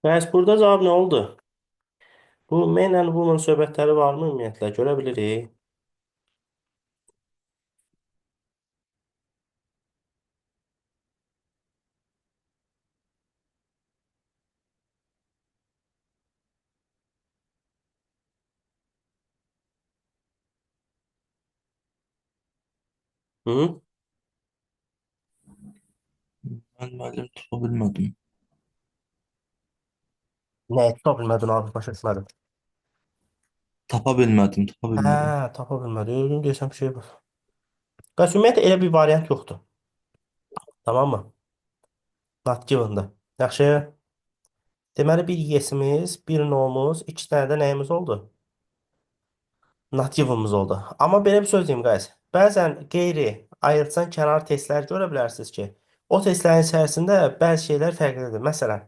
Bəs burada cavab nə oldu? Bu men and woman söhbətləri varmı ümumiyyətlə? Görə bilirik. Hı? Ben müəllim tapa bilmədim. Nə tuta bilmədin abi, başa düşmədim. Tapa bilmədim, tapa Hə, bilmədim. tapa bilmədin. Özüm desəm bir şey var. Bəs ümumiyyətlə elə bir variant yoxdur. Tamam mı? Not given-da. Yaxşı. Deməli bir yesimiz, bir no'muz, iki dənə də nəyimiz oldu? Nativimiz oldu. Amma belə bir söz deyim, guys. Bəzən qeyri ayırtsan kənar testlər görə bilərsiniz ki, o testlərin içərisində bəzi şeylər fərqlidir. Məsələn,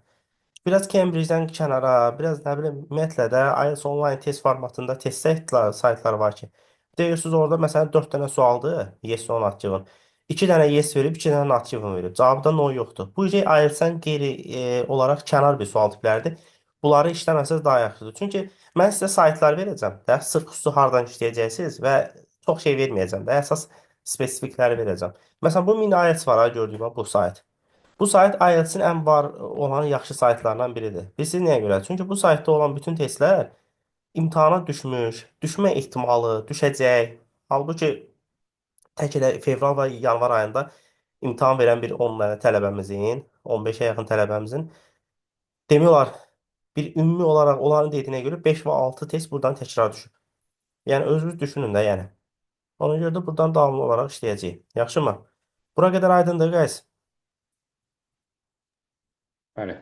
biraz Cambridge-dən kənara, biraz nə bilim, ümumiyyətlə də IELTS onlayn test formatında test saytlar var ki, deyirsiniz orada məsələn 4 dənə sualdır, yes or not cavab. 2 dənə yes verib, 2 dənə not cavab verib. Cavabda no yoxdur. Bu şey IELTS-dən qeyri olaraq kənar bir sual tipləridir. Bunları işləməsəz daha yaxşıdır. Çünki mən sizə saytlar verəcəm də, sırf xüsusi hardan işləyəcəksiniz və çox şey verməyəcəm də, əsas spesifikləri verəcəm. Məsələn, bu mini IELTS var ha, gördüyüm bu sayt. Bu sayt IELTS-in ən var olan yaxşı saytlarından biridir. Bilirsiniz nəyə görə? Çünki bu saytda olan bütün testlər imtahana düşmüş, düşmə ehtimalı, düşəcək. Halbuki tək elə fevral və yanvar ayında imtahan verən bir 10 dənə tələbəmizin, 15-ə yaxın tələbəmizin demək olar bir ümumi olaraq onların dediyinə görə 5 və 6 test buradan təkrar düşüb. Yəni özünüz düşünün də, yəni. Ona görə də buradan davamlı olaraq işləyəcəyik. Yaxşımı? Bura qədər aydındır, guys. Bəli.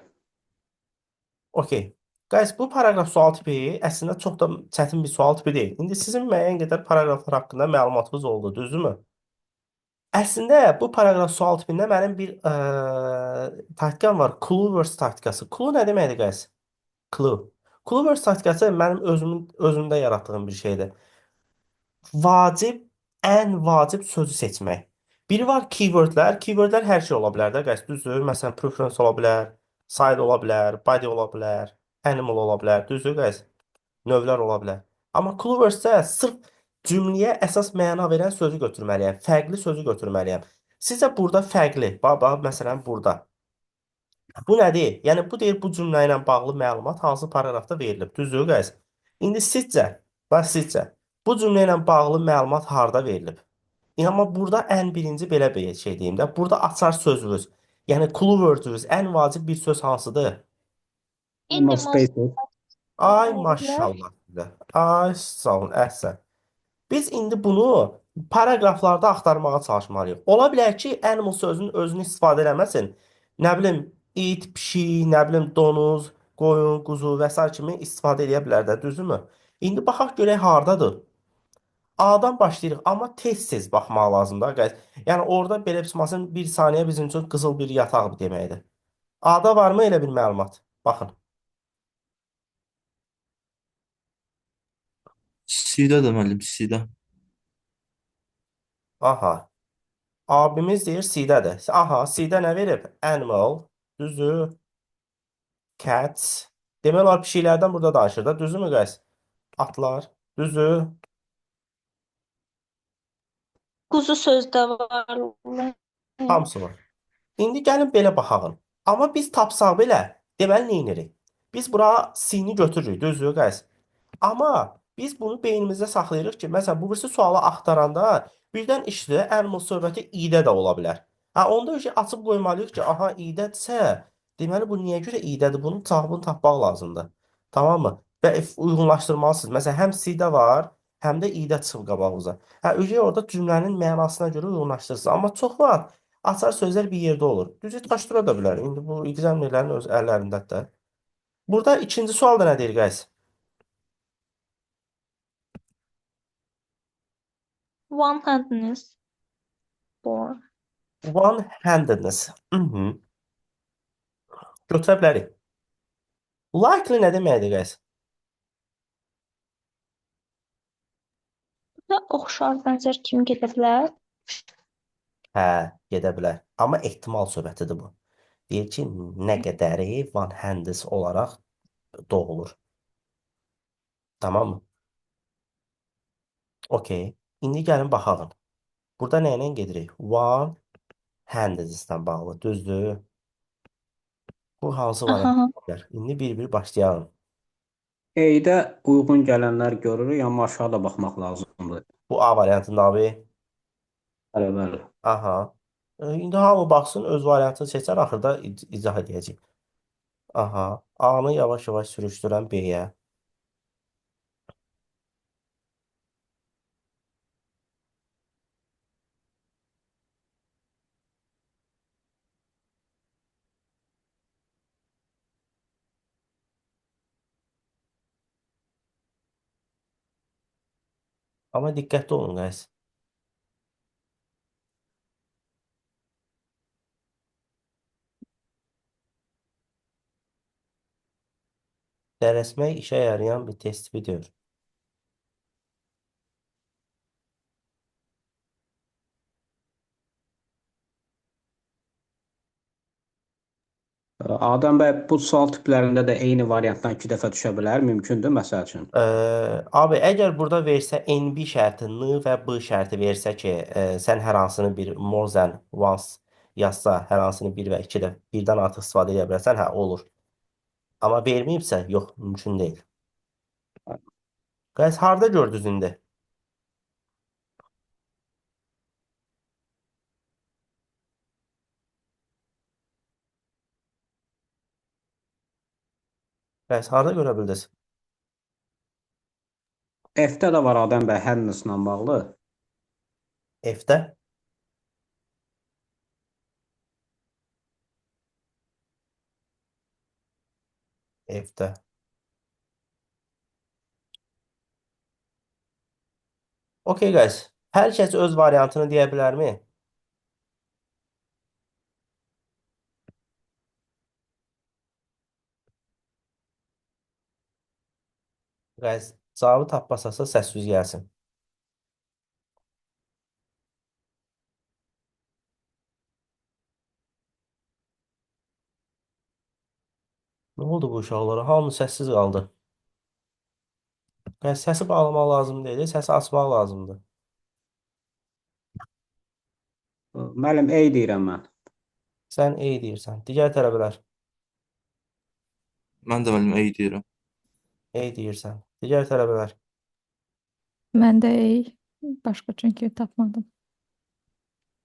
Okey. Guys, bu paragraf sual tipi əslində çox da çətin bir sual tipi deyil. İndi sizin müəyyən qədər paragraflar haqqında məlumatınız oldu, düzdürmü? Əslində bu paragraf sual tipində mənim bir taktikam var. Clueverse taktikası. Clue nə deməkdir, guys? Clue. Clueverse taktikası mənim özümdə yaratdığım bir şeydir. Vacib, ən vacib sözü seçmək. Biri var keywordlər. Keywordlər hər şey ola bilər də, guys. Düzdür? Məsələn, preference ola bilər, side ola bilər, body ola bilər, animal ola bilər. Düzdür, guys? Növlər ola bilər. Amma Clover-sə sırf cümləyə əsas məna verən sözü götürməliyəm. Fərqli sözü götürməliyəm. Sizcə burada fərqli. Baba, məsələn, burada. Bu nədir? Yəni bu deyir bu cümlə ilə bağlı məlumat hansı paraqrafda verilib. Düzdür, guys? İndi sizcə, sizcə bu cümlə ilə bağlı məlumat harda verilib? Amma burada ən birinci belə bir şey deyim də. Burada açar sözünüz, yəni clue word'ünüz ən vacib bir söz hansıdır? Animal Animal spaces. Ay ola bilər. maşallah sizə. Ay sağ olun, əhsən. Biz indi bunu paraqraflarda axtarmağa çalışmalıyıq. Ola bilər ki, animal sözünün özünü istifadə eləməsin. Nə bilim, it, pişik, nə bilim, donuz, qoyun, quzu və s. kimi istifadə edə bilər də, düzdürmü? İndi baxaq görək hardadır. A-dan başlayırıq, amma tez-tez baxmaq lazımdır, guys. Yəni orada belə bir bir saniyə bizim üçün qızıl bir yataq deməkdir. A-da varmı elə bir məlumat? Baxın. C-də də müəllim, C-də. Aha. Abimiz deyir C-dədir. Aha, C-də nə verib? Animal, düzdür? Cats. Demək olar pişiklərdən burada danışır da, düzdürmü, guys? Atlar, düzdür? Quzu sözdə var. Hamısı var. İndi gəlin belə baxalım. Amma biz tapsaq belə, deməli nə edirik? Biz bura C-ni götürürük, düzdür, guys? Amma biz bunu beynimizdə saxlayırıq ki, məsələn, bu birisi sualı axtaranda birdən işdə animal söhbəti i-də də ola bilər. Ha, onda şey açıb qoymalıyıq ki, aha i-dədirsə, deməli bu niyə görə i-dədir? Bunun cavabını tapmaq lazımdır. Tamam mı? Və uyğunlaşdırmalısınız. Məsələn, həm c-də var, həm də i-də çıxıb qabağınıza. Hə, ögey orada cümlənin mənasına görə uyğunlaşdırırsınız. Amma çox vaxt açar sözlər bir yerdə olur. Düzü çaşdıra da bilər. İndi bu examinerlərin öz əllərindədir də. Burada ikinci sual da nə deyir, guys? One handness for. One-handedness. Mhm. Götürə bilərik. Likely nə deməkdir, guys? Və oxşar bənzər kimi gedə bilər. Hə, gedə bilər. Amma ehtimal söhbətidir bu. Deyir ki, nə qədəri one hands olaraq doğulur. Tamam mı? Okey. İndi gəlin baxalım. Burada nə ilə gedirik? One hands-dən bağlı. Düzdür? Bu hansı variant Aha. olar? İndi bir-bir başlayalım. A-də uyğun gələnlər görürük, amma aşağıda baxmaq lazımdır. Bu A variantında abi. Bəli, bəli. Aha. İndi hamı baxsın, öz variantını seçər, axırda izah edəcək. Aha. A-nı yavaş-yavaş sürüşdürən B-yə. Amma diqqətli olun, guys. Dərəsmək işə yarayan bir test videodur. Adəm bəy, bu sual tiplərində də eyni variantdan 2 dəfə düşə bilər, mümkündür məsəl üçün. Abi, əgər burada versə NB şərti, N və B şərti versə ki, sən hər hansını bir more than once yazsa, hər hansını bir və iki də birdən artıq istifadə edə bilərsən, hə, olur. Amma verməyibsə, yox, mümkün deyil. Guys, harda gördünüz indi? Guys, harda görə bildiniz? F-də də var Adəm bəy, hands-la bağlı. F-də. F-də. Okay, guys. Hər kəs öz variantını deyə bilərmi? Guys, cavabı tapmasasa səssiz gəlsin. Nə oldu bu uşaqlara? Hamı səssiz qaldı. Guys, səsi bağlamaq lazım deyil, səsi açmaq lazımdır. Müəllim, A deyirəm mən. Sən A deyirsən. Digər tələbələr Mən də müəllim A deyirəm. A deyirsən. Digər tələbələr Mən də başqa çünki tapmadım.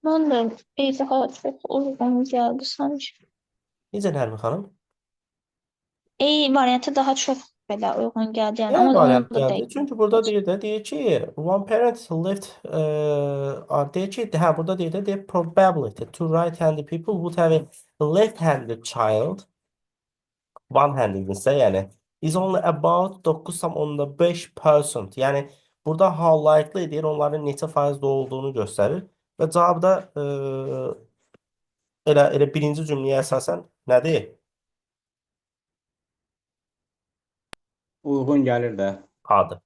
Mən də A daha çox uyğun gəldi sanki. necə Nərmin xanım? A variantı daha çox belə uyğun gəldi yəni, Niyə amma onu variant da gəldi? deyil. Çünki burada deyir ki, one parent left deyir ki, hə, burada deyir də probability to right-handed people would have a left-handed child one-handed ise yəni is only about 9,5%. Yəni burada how likely deyir, onların neçə faizdə olduğunu göstərir və cavabda elə birinci cümləyə əsasən nədir? Uyğun gəlir də. Adı.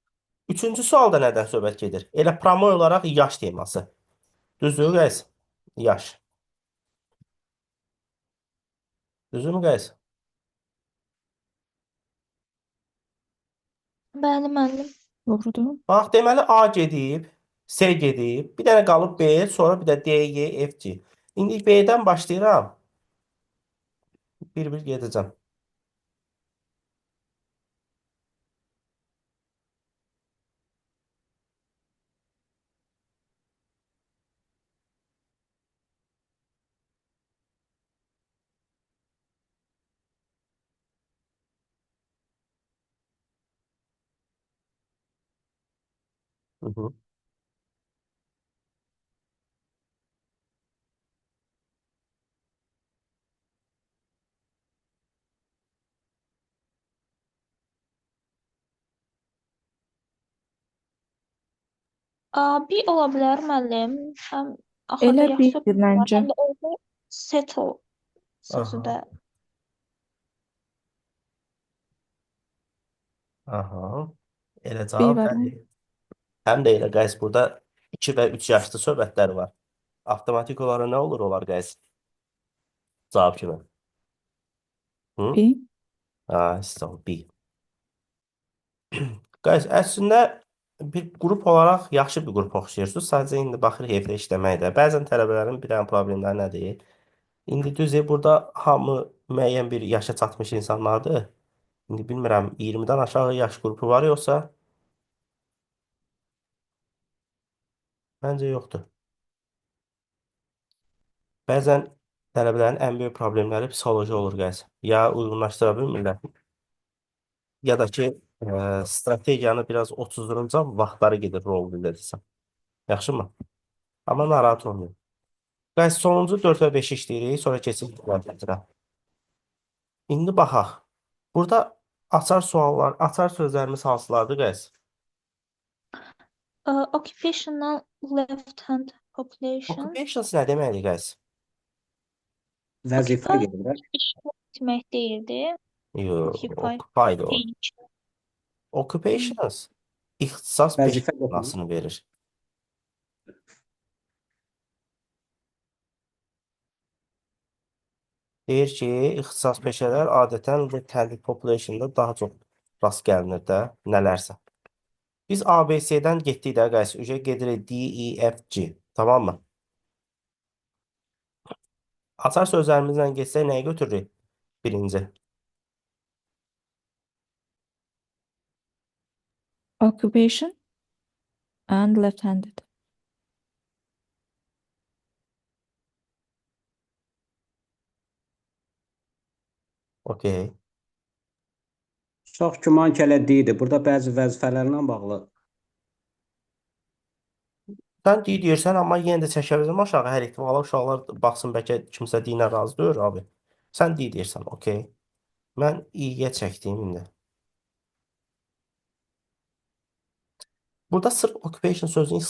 Üçüncü sualda nədən söhbət gedir? Elə promoy olaraq yaş teması. Düzdür, guys? Yaş. Düzdürmü, guys? Bəli, müəllim. Doğrudur. Bax, deməli A gedib, C gedib, bir dənə qalıb B, sonra bir də D, Y, F, G. İndi B-dən başlayıram. Bir-bir gedəcəm. Hı -hı. Abi ola bilər müəllim. Həm axırda Elə yaxşı bildir məncə. həm də orada settle sözü Aha. də. Aha. Elə Bir cavab var. nədir? Həm də elə, guys, burada 2 və 3 yaşlı söhbətləri var. Avtomatik olaraq nə olur olar, guys? Cavab kimi. Hı? B. Ha, so B. Guys, əslində bir qrup olaraq yaxşı bir qrup oxşayırsınız. Sadəcə indi baxırıq evdə işləməkdə. Bəzən tələbələrin bir dənə problemləri nədir? İndi düzü burada hamı müəyyən bir yaşa çatmış insanlardır. İndi bilmirəm 20-dən aşağı yaş qrupu var yoxsa məncə yoxdur. Bəzən tələbələrin ən böyük problemləri psixoloji olur guys. Ya uyğunlaşdıra bilmirlər, ya da ki strategiyanı biraz 30-ca vaxtları gedir rol bildirirsən. Yaxşımı? Amma narahat olmayın. Guys, sonuncu 4 və 5 işləyirik, sonra keçib gətirə. İndi baxaq. Burada açar suallar, açar sözlərimiz hansılardır guys? Occupational left hand population. Occupations nə deməkdir guys? Vəzifə Occupy gedir. iş etmək deyildi. Yox, Occupy occupied o. teach. Occupations ixtisas peşə Vəzifə gedir. mənasını verir. Deyir ki, ixtisas peşələr adətən bu tədqiq populationda daha çox rast gəlinir də, nələrsə. Biz ABC-dən getdik də, guys, ücə gedirik D, E, F, G. Tamam mı? Açar sözlərimizlə geçsək nəyi götürürük? Birinci. Occupation and left-handed. Okey. Çox güman ki, elə deyildi. Burada bəzi vəzifələrlə bağlı. Sən D deyirsən, amma yenə də çəkə bilərəm aşağı. Hər ehtimala uşaqlar baxsın, bəlkə kimsə D-ilə razı deyil abi. Sən D deyirsən, okey. Mən E-yə çəkdim indi. Burada sırf occupation sözünü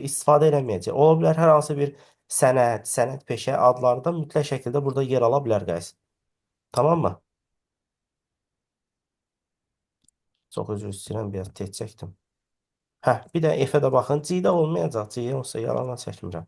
istifadə eləməyəcək. Ola bilər hər hansı bir sənət peşə adları da mütləq şəkildə burada yer ala bilər, guys. Tamam mı? Çox üzr istəyirəm, biraz tez çəkdim. Hə, bir də F-ə də baxın. C-də olmayacaq. C-yə olsa yalandan çəkmirəm.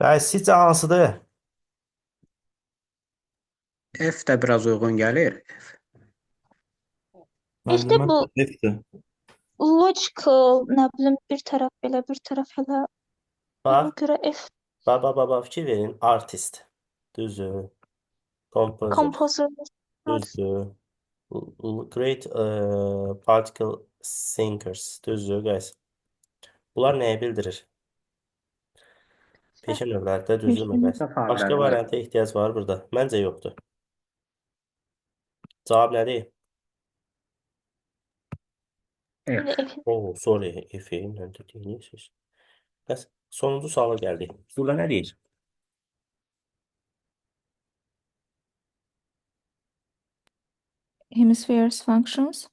Guys, sizcə hansıdır? F də biraz uyğun gəlir. İşte Müəllim, bu məncə F-dir. logical, nə bilim, bir tərəf belə, bir tərəf elə. Ona Bax, görə F baba fikir verin. Artist. Düzdür. Composer. composer. Düzdür. Great particle thinkers. Düzdür, guys. Bunlar nəyi bildirir? Peşə növləri də düzdürmü, guys? Başqa varianta ehtiyac var burada. Məncə yoxdur. Cavab nədir? F. F. Oh, sorry. F-i ilə dediyiniz. Bəs sonuncu suala gəldik. Burada nə deyir? Hemispheres functions.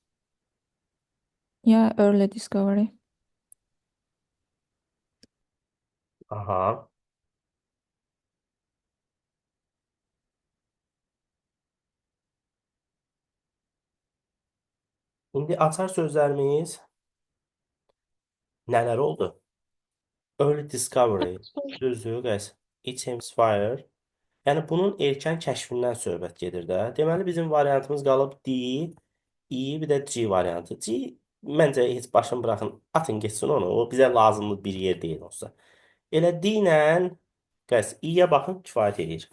Ya early discovery. Aha. İndi açar sözlərimiz nələr oldu? Early discovery. Düzdür, guys. Each hemisphere. Yəni bunun erkən kəşfindən söhbət gedir də. Deməli bizim variantımız qalıb D, E, bir də G variantı. G məncə heç başını buraxın, atın getsin onu. O bizə lazımlı bir yer deyil olsa. Elə D ilə guys, E-yə baxın, kifayət edir.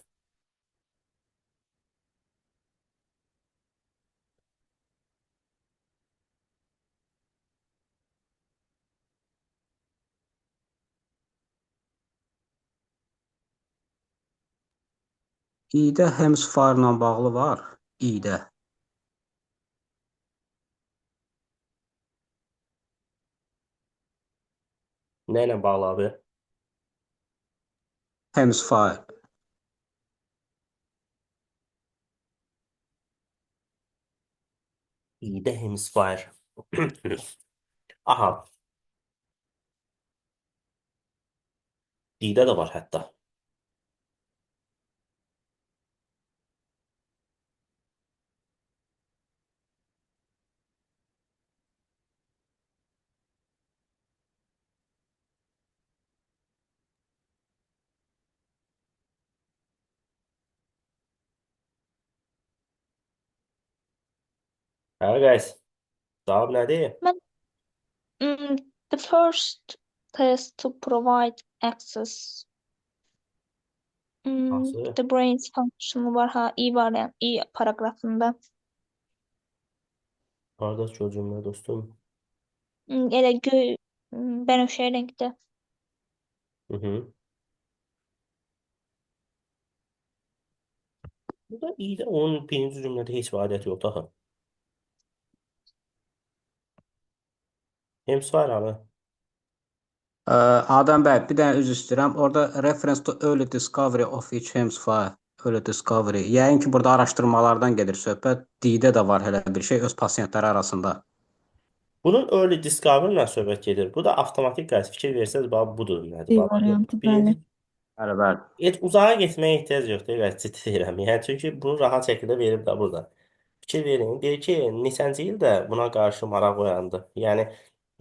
İdə Hemsfire ilə bağlı var. İ-də. Nə ilə bağlı abi? Hemsfire. İdə hemisphere. Aha, didə də var hətta. Hə, guys. Cavab nədir? Mən the first test to provide access Hansı? the brain's function var ha i variant i paragrafında. Qardaş çocuğum dostum. Elə göy bənövşə rəngdə. Hı hı. Burada idə onun birinci cümlədə heç bir adəti yoxdur axı. Hemisphere abi. Adəm bəy, bir dənə üzr istəyirəm. Orada reference to early discovery of each hemsfire. Early discovery. Yəqin ki, burada araşdırmalardan gedir söhbət. D-də də var hələ bir şey öz pasientləri arasında. Bunun early discovery ilə söhbət gedir. Bu da avtomatik qaysı fikir versəz, bax budur nədir? D Bax, variantı, birinci bəli. Bəli, bəli. heç uzağa getməyə ehtiyac yoxdur, qaysı ciddi deyirəm. Yəni çünki bunu rahat şəkildə verib də burada. Fikir verin. Deyir ki, neçənci ildə buna qarşı maraq oyandı. Yəni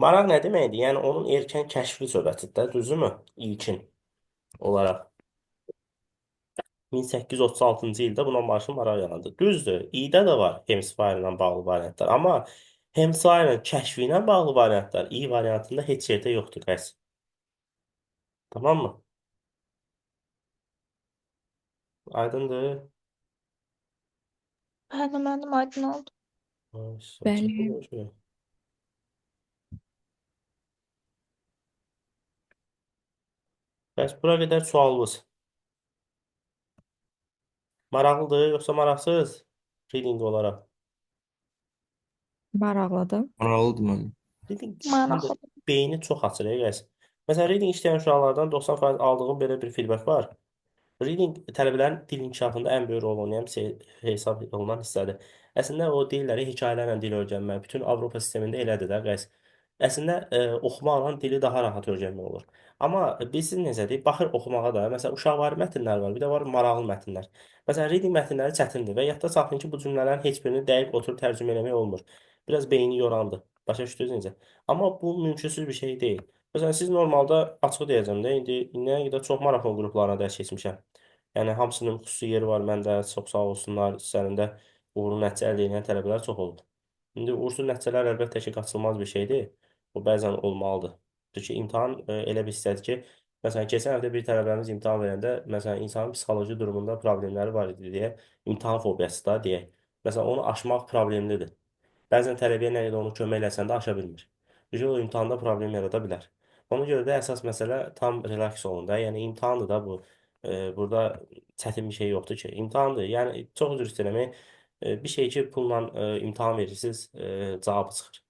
maraq nə deməkdir? Yəni onun erkən kəşfi söhbətidir də, düzdürmü? İlkin olaraq 1836-cı ildə buna qarşı maraq yarandı. Düzdür. İdə də var Hemsfire ilə bağlı variantlar, amma Hemsfire'ın kəşfi ilə bağlı variantlar i variantında heç yerdə yoxdur, qəs. Tamam mı? Aydındır. Mənim aydın oldu. Ay, Bəli. saçma. Bəs bura qədər sualımız. Maraqlıdır, yoxsa maraqsız? Reading olaraq. Maraqlıdır. Maraqlıdır müəllim. Reading Maraqlı. beyni çox açır, gəz. Məsələn, reading işləyən uşaqlardan 90% aldığım belə bir feedback var. Reading tələbələrin dil inkişafında ən böyük rol oynayan hesab olunan hissədir. Əslində o dilləri hekayələrlə dil öyrənmək bütün Avropa sistemində elədir də, qəs. Əslində oxumaqla dili daha rahat öyrənmək olur. Amma bilirsiniz necədir? Baxır oxumağa da. Məsələn, uşaqvari mətnlər var, bir də var maraqlı mətnlər. Məsələn, reading mətnləri çətindir və yadda saxlayın ki, bu cümlələrin heç birini dəqiq oturub tərcümə eləmək olmur. Biraz beyni yorandı. Başa düşdünüz necə? Amma bu mümkünsüz bir şey deyil. Məsələn, siz normalda açıq deyəcəm də, indi indiyə qədər çox maraqlı qruplarına dərs keçmişəm. Yəni hamısının xüsusi yeri var məndə, çox sağ olsunlar, üzərində uğurlu nəticə əldə edən tələbələr çox oldu. İndi uğursuz nəticələr əlbəttə ki, qaçılmaz bir şeydir. Bu bəzən olmalıdır. Çünki imtahan elə bir hissədir ki, məsələn, keçən həftə bir tələbəmiz imtahan verəndə, məsələn, insanın psixoloji durumunda problemləri var idi deyə, imtahan fobiyası da deyək. Məsələn, onu aşmaq problemlidir. Bəzən tələbəyə nə qədər onu kömək eləsən də aşa bilmir. Çünki o imtahanda problem yarada bilər. Ona görə də əsas məsələ tam relaks olun da. Yəni imtahandır da bu. Burada çətin bir şey yoxdur ki. İmtahandır. Yəni çox üzr istəyirəm. Bir şey ki, pulla imtahan verirsiniz, cavabı çıxır.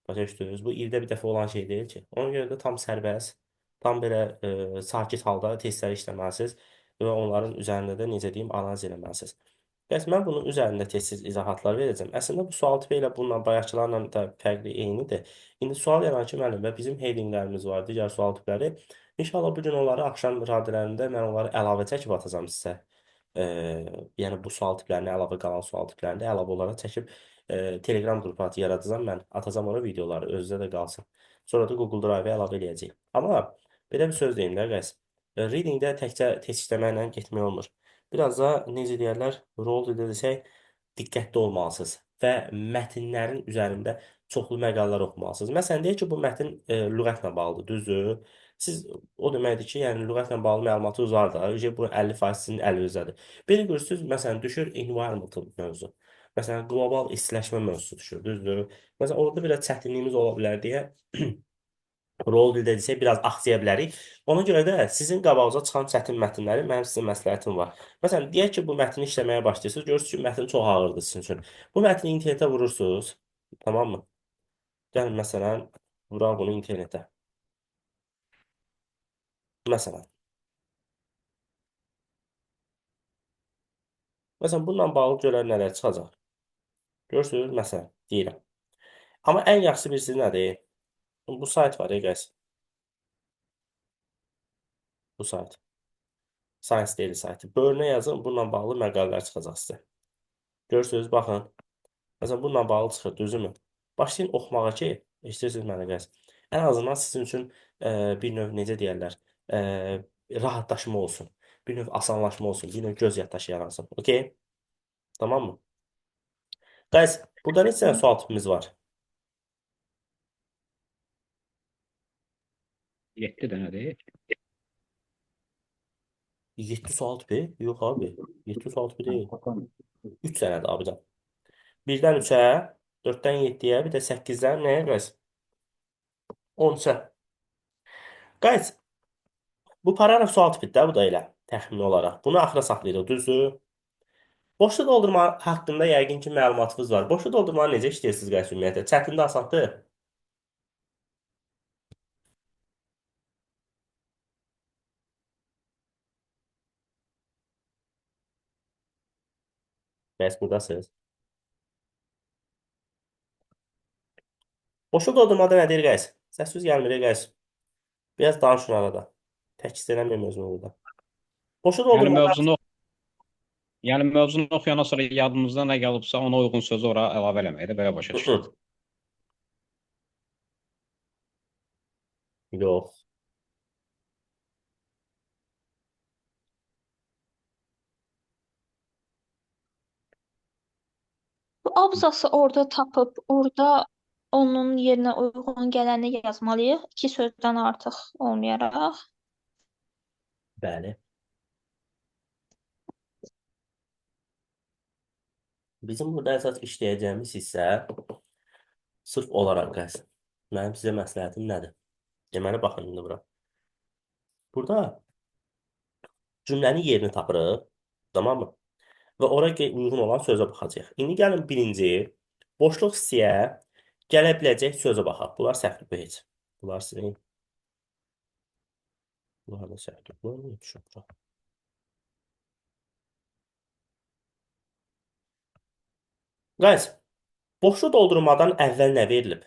Başa düşdünüz? Bu ildə bir dəfə olan şey deyil ki. Ona görə də tam sərbəst, tam belə sakit halda testləri işləməlisiniz və onların üzərində də necə deyim, analiz eləməlisiniz. Bəs mən bunun üzərində tez-tez izahatlar verəcəm. Əslində bu sual tipi ilə bununla bayaqçılarla da fərqli eynidir. İndi sual yaran ki, müəllim və bizim headinglərimiz var, digər sual tipləri. İnşallah bu gün onları axşam radələrində mən onları əlavə çəkib atacağam sizə. Yəni bu sual tiplərinə əlavə qalan sual tiplərində əlavə olaraq çəkib Telegram qrupu yaradacağam mən. Atacağam ora videoları özünüzdə də qalsın. Sonra da Google Drive-ə əlavə eləyəcəyik. Amma belə bir söz deyim də, qəs. Readingdə təkcə test işləməklə getmək olmur. Biraz da necə deyərlər, rol desək, diqqətli olmalısınız və mətnlərin üzərində çoxlu məqalələr oxumalısınız. Məsələn, deyək ki, bu mətn lüğətlə bağlıdır, düzdür? Siz o deməkdir ki, yəni lüğətlə bağlı məlumatı uzar da, bu 50% sizin əlinizədir. Belə görürsüz, məsələn, düşür environmental mövzu. Məsələn, qlobal istiləşmə mövzusu düşür, düzdür? Məsələn, orada biraz çətinliyimiz ola bilər deyə Rol dildə desək biraz axsaya bilərik. Ona görə də sizin qabağınıza çıxan çətin mətnləri mənim sizə məsləhətim var. Məsələn, deyək ki, bu mətni işləməyə başlayırsınız, görürsünüz ki, mətn çox ağırdır sizin üçün. Bu mətni internetə vurursunuz, tamam mı? Gəlin məsələn, vuraq bunu internetə. Məsələn, bununla bağlı görək nələr çıxacaq. Görürsünüz, məsələn, deyirəm. Amma ən yaxşısı bilirsiniz nədir? Bu sayt var, guys. Bu sayt. Science Daily saytı. Bölünə yazın, bununla bağlı məqalələr çıxacaq sizə. Görürsünüz, baxın. Məsələn, bununla bağlı çıxır, düzümü? Başlayın oxumağa ki, eşitirsiniz mənə guys. Ən azından sizin üçün bir növ necə deyərlər, rahatlaşma olsun. Bir növ asanlaşma olsun. Bir növ göz yaddaşı yaransın. Okey? Tamam mı? Guys, burada neçə dənə sual tipimiz var? 7 dənədir. 7 sual tipi? Yox abi. 7 sual tipi deyil. 3 dənədir abican. 1-dən 3-ə, 4-dən 7-yə, bir də 8-dən nəyə guys? 13-ə. Guys, bu paragraf sual tipidir də, bu da elə təxmini olaraq. Bunu axıra saxlayırıq, düzdür? Boşluq doldurma haqqında yəqin ki, məlumatınız var. Boşluq doldurmanı necə işləyirsiniz guys ümumiyyətlə? Çətindir, asandır? Bəs buradasınız. Boşluq doldurmada nə deyir guys? Səs-söz gəlmir guys. Biraz danışın arada. Təkis eləməyim özümü burada. Boşluq Yəni doldurmada mövzunu oxuyandan sonra yadımızda nə gəlibsə, ona uyğun sözü ora əlavə eləməkdir, belə başa düşürəm. yox. Bu abzası orada tapıb, orada onun yerinə uyğun gələni yazmalıyıq. İki sözdən artıq olmayaraq. Bəli. Bizim burada əsas işləyəcəyimiz hissə sırf olaraq guys. Mənim sizə məsləhətim nədir? Deməli, baxın indi bura. Burada cümlənin yerini tapırıq. Tamam mı? Və ora uyğun olan sözə baxacağıq. İndi gəlin birinci boşluq hissəyə gələ biləcək sözə baxaq. Bunlar səhvdir bu heç. Bunlar sizin. Bunlar da səhvdir. Bunlar niyə düşür bura? Guys, boşluq doldurmadan əvvəl nə verilib?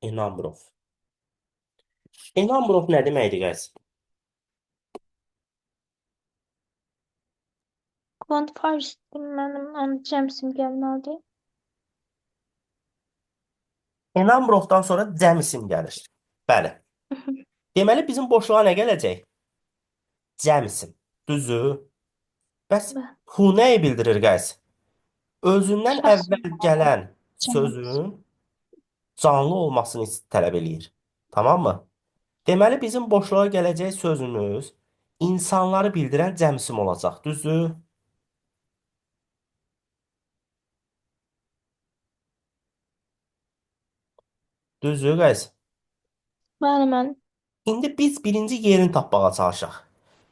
A number of. A number of nə deməkdir guys? Quantifiers mənim onun cəmsim gəlməlidir. A number of-dan sonra cəm isim gəlir. Bəli. Deməli bizim boşluğa nə gələcək? Cəm isim. Düzdür? Bəs Bəli. who nəyi bildirir guys? Özündən Şəxs əvvəl gələn cəm. sözün canlı olmasını tələb eləyir. Tamam mı? Deməli bizim boşluğa gələcək sözümüz insanları bildirən cəm isim olacaq. Düzdür? Düzdür guys? Bəli. İndi biz birinci yerini tapmağa çalışaq.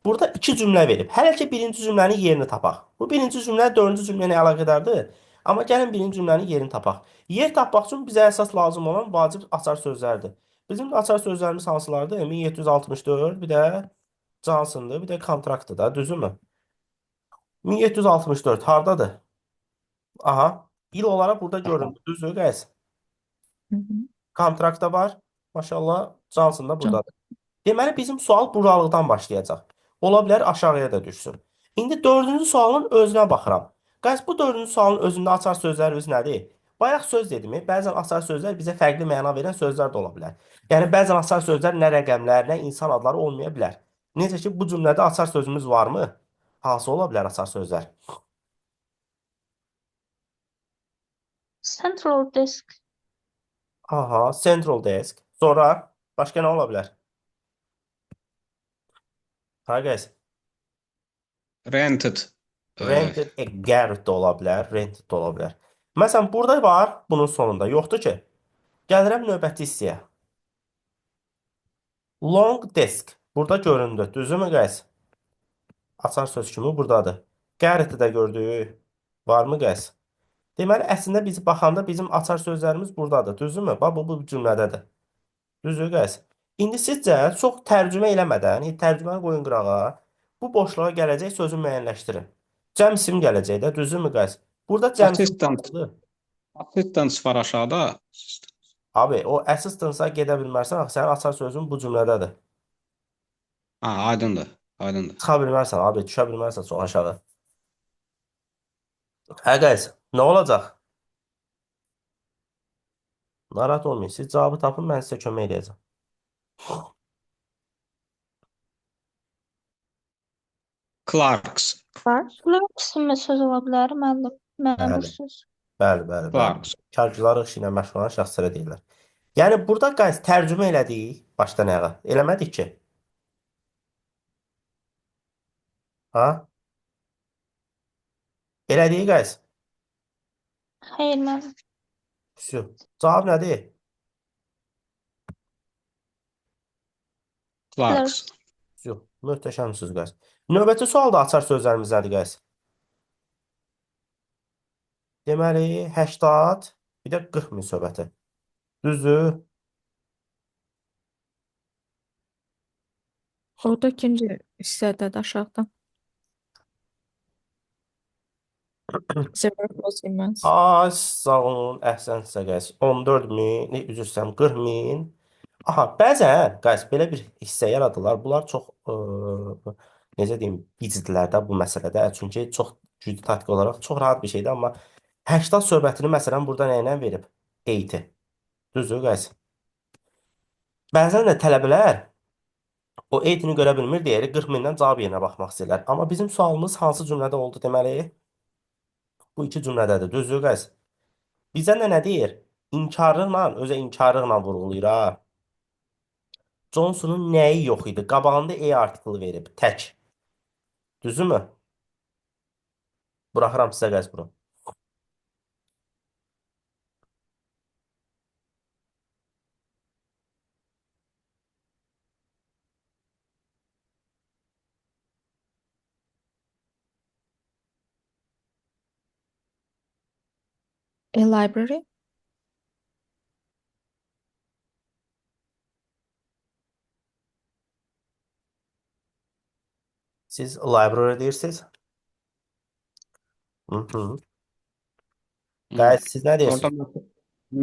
Burada iki cümlə verib. Hələ ki birinci cümlənin yerini tapaq. Bu birinci cümlə dördüncü cümlə ilə əlaqədardır. Amma gəlin birinci cümlənin yerini tapaq. Yer tapmaq üçün bizə əsas lazım olan vacib açar sözlərdir. Bizim də açar sözlərimiz hansılardır? 1764, bir də Johnson'dır, bir də kontraktdır da, düzümü? 1764 hardadır? Aha, il olaraq burada göründü, düzdür guys? Hı hı. Kontraktda var. Maşallah, Johnson da buradadır. Deməli bizim sual buralıqdan başlayacaq. Ola bilər aşağıya da düşsün. İndi dördüncü sualın özünə baxıram. Guys, bu dördüncü sualın özündə açar sözlərimiz nədir? Bayaq söz dedim, bəzən açar sözlər bizə fərqli məna verən sözlər də ola bilər. Yəni bəzən açar sözlər nə rəqəmlər, nə insan adları olmaya bilər. Necə ki bu cümlədə açar sözümüz varmı? Hansı ola bilər açar sözlər? Central desk. Aha, central desk. Sonra başqa nə ola bilər? Ha guys. Rented. Rented, garret də ola bilər, rented də ola bilər. Məsələn, burada var, bunun sonunda yoxdur ki. Gəlirəm növbəti hissəyə. Long desk. Burada göründü. Düzümü guys? Açar söz kimi buradadır. Garrett'i də gördük. Varmı guys? Deməli, əslində biz baxanda bizim açar sözlərimiz buradadır. Düzdürmü? Bax, bu cümlədədir. Düzdür guys? İndi sizcə çox tərcümə eləmədən, tərcüməni qoyun qırağa. Bu boşluğa gələcək sözü müəyyənləşdirin. Cəm isim gələcək də, düzdürmü guys? Burada cəm isim Assistant. vardır. Assistants var aşağıda. Abi, o assistance-a gedə bilmərsən, axı sənin açar sözün bu cümlədədir. Ha, aydındır. Aydındır. Çıxa bilmərsən abi, düşə bilmərsən çox aşağı. Hə guys, nə olacaq? Narahat olmayın. Siz cavabı tapın, mən sizə kömək edəcəm. Clarks. Clerks kimi söz ola bilər, müəllim. Məmur Bəli. söz. Bəli. Clarks. Karcılar işi ilə məşğul olan şəxslərə deyirlər. Yəni burada guys tərcümə elədik başdan ayağa. Eləmədik ki. Ha? Elədik guys. Xeyr, müəllim. Всё. Cavab nədir? Clarks. Всё. Möhtəşəmsiniz guys. Növbəti sualda açar sözlərimiz nədir guys? Deməli 80 bir də 40 min söhbəti. Düzdür? Orada ikinci hissədədir aşağıda. Zero plus immense. Ay sağ olun. Əhsənsə guys. 14 min, üzr istəyirəm 40 min. Aha, bəzən guys belə bir hissə yaradırlar. Bunlar çox necə deyim, bicdirlər də bu məsələdə. Çünki çox güclü taktik olaraq çox rahat bir şeydir, amma 80 söhbətini məsələn burada nə ilə verib? 80. Düzdür guys? Bəzən də tələbələr o 80-ni görə bilmir deyəri 40 mindən cavab yerinə baxmaq istəyirlər. Amma bizim sualımız hansı cümlədə oldu deməli? Bu iki cümlədədir. Düzdür guys? Bizə nə deyir? İnkarlıqla, özə inkarlıqla vurğulayır ha. Johnson'un nəyi yox idi? Qabağında E artiklı verib, tək. Düzdürmü? Buraxıram sizə guys bunu. A library. Siz library deyirsiniz. Hı. Guys, siz nə Orada deyirsiniz?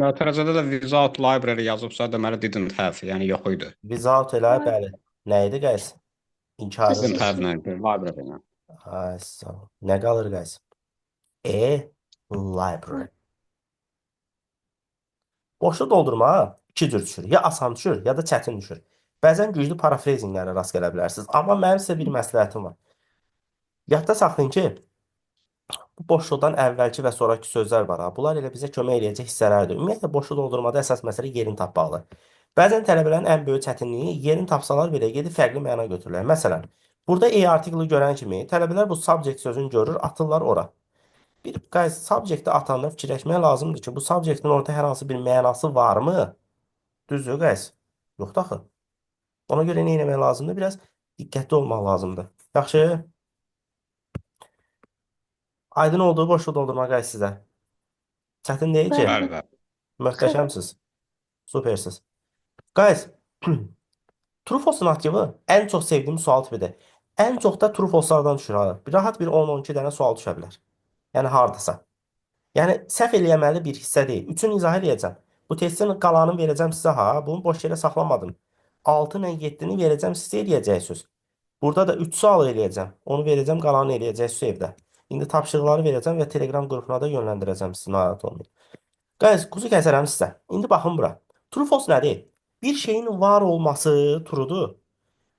mötərizədə də without library yazıbsa, deməli didn't have, yəni yox idi. Without elə, bəli. Nə idi guys? İnkarlı. Didn't have nə idi? Library ilə. Ay, sağ ol. Nə qalır guys? Library. Boşluq doldurma iki cür düşür. Ya asan düşür, ya da çətin düşür. Bəzən güclü parafrazinglərə rast gələ bilərsiniz. Amma mənim sizə bir məsləhətim var. Yadda saxlayın ki, bu boşluqdan əvvəlki və sonraki sözlər var ha. Bunlar elə bizə kömək eləyəcək hissələrdir. Ümumiyyətlə boşluq doldurmada əsas məsələ yerin tapmaqdır. Bəzən tələbələrin ən böyük çətinliyi yerin tapsalar belə gedib fərqli məna götürürlər. Məsələn, burada E artiklı görən kimi tələbələr bu subject sözünü görür, atırlar ora. Bir guys, subject'i atanda fikirləşmək lazımdır ki, bu subject'in orada hər hansı bir mənası varmı? Düzdür guys? Yoxdur axı. Ona görə nə etmək lazımdır? Biraz diqqətli olmaq lazımdır. Yaxşı. Aydın olduğu boşluq doldurma guys sizə. Çətin deyil ki. Bəli, bəli. Möhtəşəmsiz. Supersiz. Guys, Truffaut'un aktivi ən çox sevdiyim sual tipidir. Ən çox da Truffaut'lardan düşür ha. Bir rahat bir 10-12 dənə sual düşə bilər. Yəni hardasa. Yəni səhv eləməli bir hissə deyil. Üçün izah edəcəm. Bu testin qalanını verəcəm sizə ha. Bunu boş yerə saxlamadım. 6 ilə 7-ni verəcəm sizə eləyəcəksiniz. Burada da 3 sual eləyəcəm. Onu verəcəm, qalanını eləyəcəksiniz evdə. İndi tapşırıqları verəcəm və Telegram qrupuna da yönləndirəcəm sizi, narahat olmayın. Guys, quzu kəsərəm sizə. İndi baxın bura. True false nədir? Bir şeyin var olması truedur.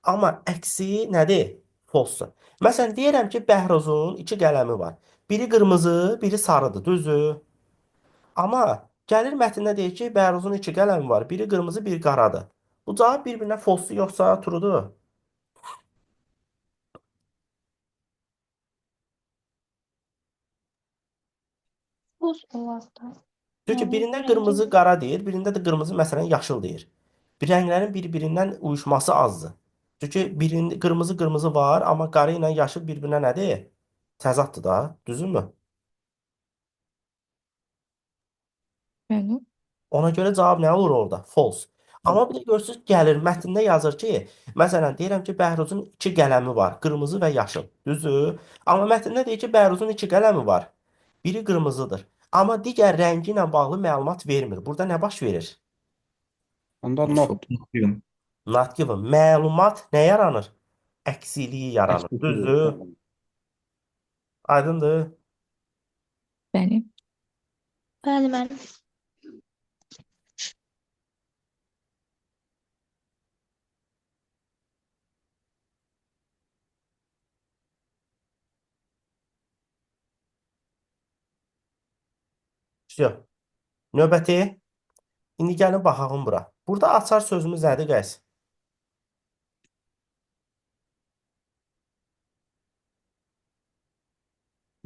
Amma əksi nədir? False-dur. Məsələn, deyirəm ki, Bəhruzun 2 qələmi var. Biri qırmızı, biri sarıdır, düzdür? Amma gəlir mətndə deyir ki, Bəhruzun 2 qələmi var. Biri qırmızı, biri qaradır. Bu cavab bir-birinə false yoxsa truedur? Buz olardı. Çünki Yəni, birində birinci- qırmızı qara deyir, birində də qırmızı məsələn yaşıl deyir. Bir rənglərin bir-birindən uyuşması azdır. Çünki birində qırmızı qırmızı var, amma qarı ilə yaşıl bir-birinə nədir? Təzaddır da, düzünmü? Bəli. Ona görə cavab nə olur orada? False. Amma bir də görürsüz gəlir mətndə yazır ki, məsələn deyirəm ki, Bəhruzun iki qələmi var, qırmızı və yaşıl. Düzdür? Amma mətndə deyir ki, Bəhruzun iki qələmi var. Biri qırmızıdır. Amma digər rəngi ilə bağlı məlumat vermir. Burada nə baş verir? Onda not Bakıyorum. Not given. Məlumat nə yaranır? Əksiliyi yaranır. əksikliyi. Düzdür? Aydındır? Bəli. Bəli, müəllim. Yox. Növbəti. İndi gəlin baxalım bura. Burada açar sözümüz nədir, qəs?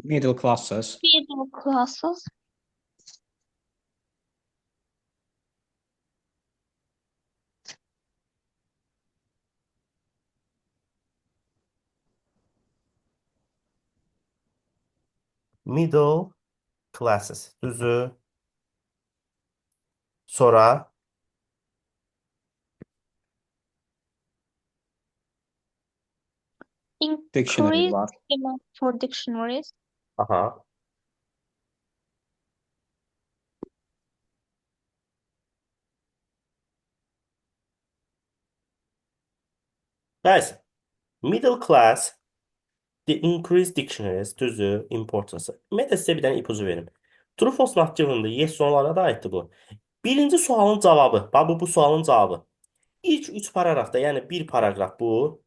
Middle classes. Middle classes. Middle classes. Düzdür? Sonra Dictionary Increase var. demand for dictionaries. aha. Guys, middle class, the increased dictionaries, düzdür, importance. Ümumiyyətlə sizə bir dənə ipucu verim. True false not given'dır. Yes, onlara da aiddir bu. Birinci sualın cavabı. Bax, bu sualın cavabı. İlk üç paragrafda, yəni bir paragraf bu,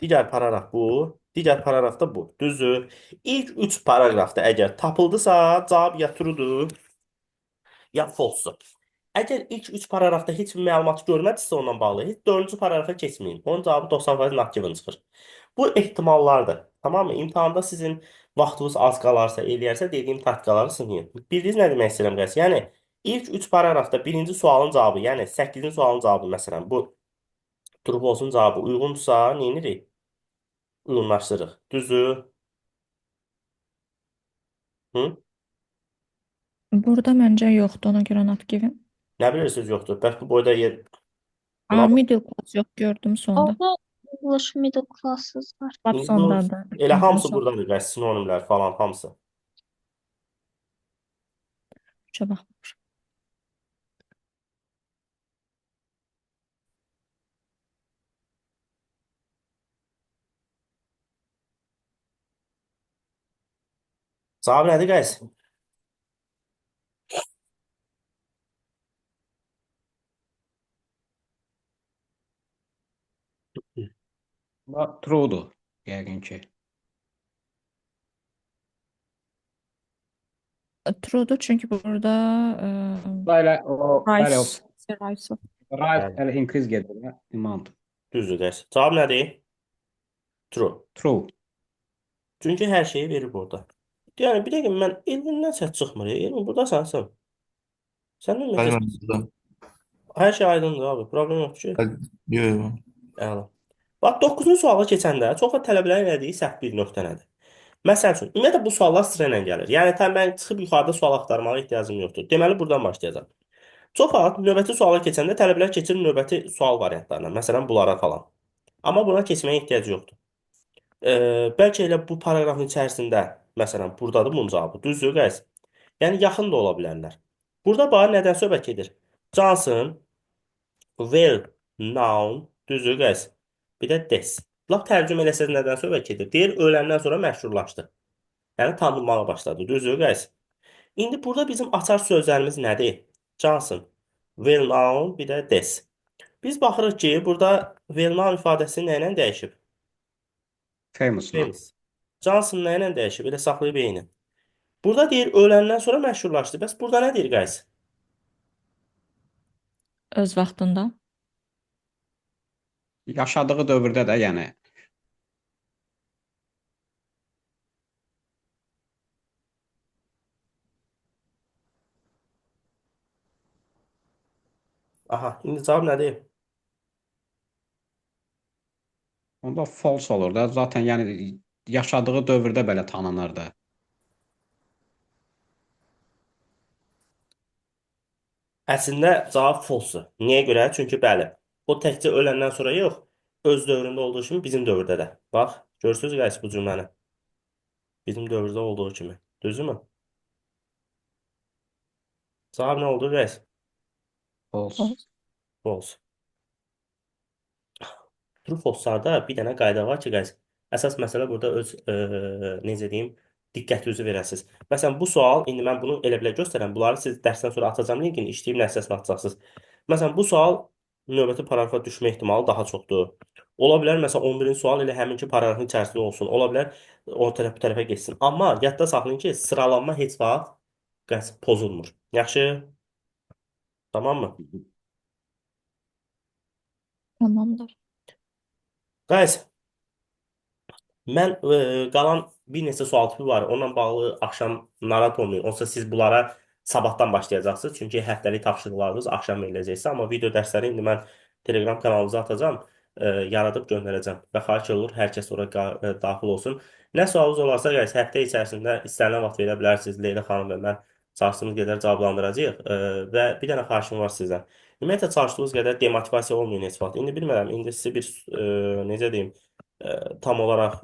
digər paragraf bu, digər paragrafda bu. Düzdür? İlk üç paragrafda əgər tapıldısa, cavab ya true'dur, ya false-dur. Əgər ilk 3 paragrafda heç bir məlumat görmədinizsə ondan bağlı, heç 4-cü paragrafa keçməyin. Onun cavabı 90% not given çıxır. Bu ehtimallardır. Tamammı? İmtahanda sizin vaxtınız az qalarsa, eləyərsə dediyim taktikaları sınayın. Bildiniz nə demək istəyirəm qəs? Yəni ilk 3 paragrafda birinci sualın cavabı, yəni 8-ci sualın cavabı məsələn bu true olsun cavabı uyğundursa, nə edirik? Uyğunlaşdırırıq. Düzdür? Hı? Burada məncə yoxdur, ona görə not given. Nə bilirsiniz yoxdur? Bəs bu boyda yer Aa, buna bax. middle class yox, gördüm sonda. Orada English middle classes var. Lap İndi bu sondadır. elə İkinci hamısı son. burdadır qəs, sinonimlər falan hamısı. Üçə bax. Cavab nədir qəs? True'dur. Yəqin ki. True'dur çünki burada Belə o bəli o price. right Bəli. elə increase gedir. Demand. Düzdür qəs. Cavab nədir? True. True. Çünki hər şeyi verir burada. Yəni bir dəqiqə mən Elvindən səs çıxmır. Elvin burdasan sən. Sən nə Bəli, səs? mən burada. Hər şey aydındır abi. Problem yoxdur ki. Bəli, yox. Əla. Bax 9-cu suala keçəndə çox da tələbələrin elədiyi səhv bir nöqtə nədir? Məsəl üçün, ümumiyyətlə bu suallar sıra ilə gəlir. Yəni mən çıxıb yuxarıda sual axtarmağa ehtiyacım yoxdur. Deməli buradan başlayacağam. Çox vaxt növbəti suala keçəndə tələbələr keçir növbəti sual variantlarına. Məsələn, bunlara falan. Amma buna keçməyə ehtiyac yoxdur. Bəlkə elə bu paraqrafın içərisində, məsələn, buradadır bunun cavabı. Düzdür, qəs? Yəni yaxın da ola bilərlər. Burada bax nədən söhbət gedir? Johnson, well known, düzdür, qəs? Bir də this. Lap tərcümə eləsəz nədən söhbət gedir? Deyir, öləndən sonra məşhurlaşdı. Yəni tanınmağa başladı. Düzdür, qəs? İndi burada bizim açar sözlərimiz nədir? Johnson, well known, bir də this. Biz baxırıq ki, burada well known ifadəsi nə ilə dəyişib? Famous. Famous. Johnson nə ilə dəyişib? Elə saxlayıb eyni. Burada deyir, öləndən sonra məşhurlaşdı. Bəs burada nə deyir, guys? Öz vaxtında. Yaşadığı dövrdə də yəni Aha, indi cavab nədir? Onda false olur da. Zaten yəni yaşadığı dövrdə belə tanınır da. Əslində cavab false. Niyə görə? Çünki bəli, o təkcə öləndən sonra yox, öz dövründə olduğu kimi bizim dövrdə də. Bax, görürsüz guys bu cümləni. Bizim dövrdə olduğu kimi. Düzdürmü? Cavab nə oldu guys? False. False. True false-larda bir dənə qayda var ki, guys, əsas məsələ burada öz necə deyim, diqqətinizi verəsiniz. Məsələn, bu sual, indi mən bunu elə belə göstərəm. Bunları siz dərsdən sonra atacağım linkini, işləyib nəticəsini atacaqsınız. Məsələn, bu sual növbəti paragrafa düşmə ehtimalı daha çoxdur. Ola bilər, məsələn, 11-ci sual elə həminki paragrafın içərisində olsun. Ola bilər, o tərəf bu tərəfə getsin. Amma yadda saxlayın ki, sıralanma heç vaxt guys, pozulmur. Yaxşı? Tamam mı? Tamamdır. Guys, mən qalan bir neçə sual tipi var. Onunla bağlı axşam narahat olmayın. Onsuz siz bunlara sabahdan başlayacaqsınız. Çünki həftəlik tapşırıqlarınız axşam veriləcəksə. Amma video dərsləri indi mən Telegram kanalımıza atacağam. Yaradıb göndərəcəm. Və xahiş olur hər kəs ora daxil olsun. Nə sualınız olarsa, guys, həftə içərisində istənilən vaxt verə bilərsiniz. Leyla xanım və mən çalışdığımız qədər cavablandıracağıq. Və bir dənə xahişim var sizdən. Ümumiyyətlə çalışdığınız qədər demotivasiya olmayın heç vaxt. İndi bilmirəm, indi sizi bir necə deyim, tam olaraq